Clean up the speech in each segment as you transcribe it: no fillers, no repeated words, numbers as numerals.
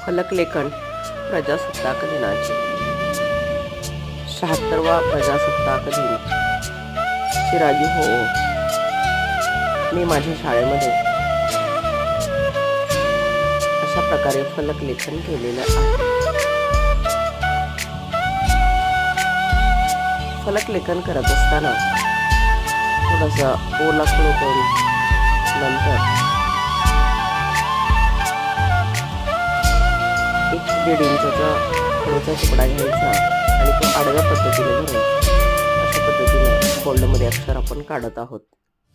फलकलेखन प्रजासत्ताक दिनाचे 76वा प्रजासत्ताक दिन. शिराजी हो. मी माझ्या शाळेमध्ये अशा प्रकारे फलकलेखन केलेलं आहे. फलकलेखन करत असताना थोडासा ओला खडू करून नंतर 1-1.5 इंचाचा खडूचा तुकडा घ्यायचा आणि तो आडव्या पद्धतीने धरून अशा पद्धतीने बोल्डमध्ये अक्षर आपण काढत आहोत.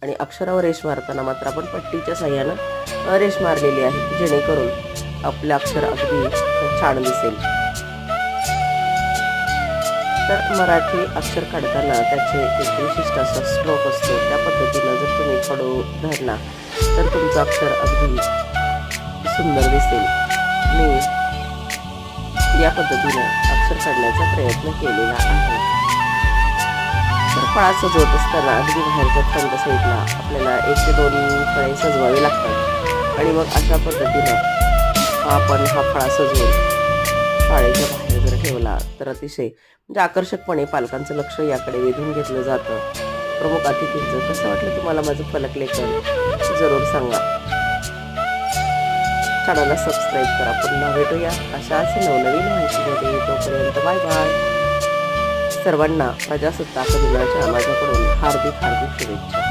आणि अक्षरावर रेष मारताना मात्र आपण पट्टीच्या साह्यानं रेष मारलेली आहे, जेणेकरून आपलं अक्षर अगदी छान दिसेल. तर मराठी अक्षर काढताना त्याचे एक विशिष्ट असा स्ट्रोक असतो. त्या पद्धतीनं जर तुम्ही खडू धरला तर तुमचं अक्षर अगदी सुंदर दिसेल. मी या पद्धतीनं अक्षर काढण्याचा प्रयत्न केलेला आहे. तर फळा सजवत असताना अगदी बाहेरच्या फ्रंट साईडला आपल्याला 1 ते 2 फळे सजवावे लागतात. आणि मग अशा पद्धतीनं आपण हा फळा सजवून शाळेच्या बाहेर जर ठेवला तर अतिशय म्हणजे आकर्षकपणे पालकांचं लक्ष याकडे वेधून घेतलं जातं. प्रमुख अतिथींचं कसं वाटलं तुम्हाला माझं फलकलेखन जरूर सांगा. चॅनलला सबस्क्राईब करा. पुन्हा भेटूया अशाच नवनवीन माहितीमध्ये. तोपर्यंत बाय बाय. सर्वांना प्रजासत्ताक दिनाच्या माझ्याकडून हार्दिक शुभेच्छा.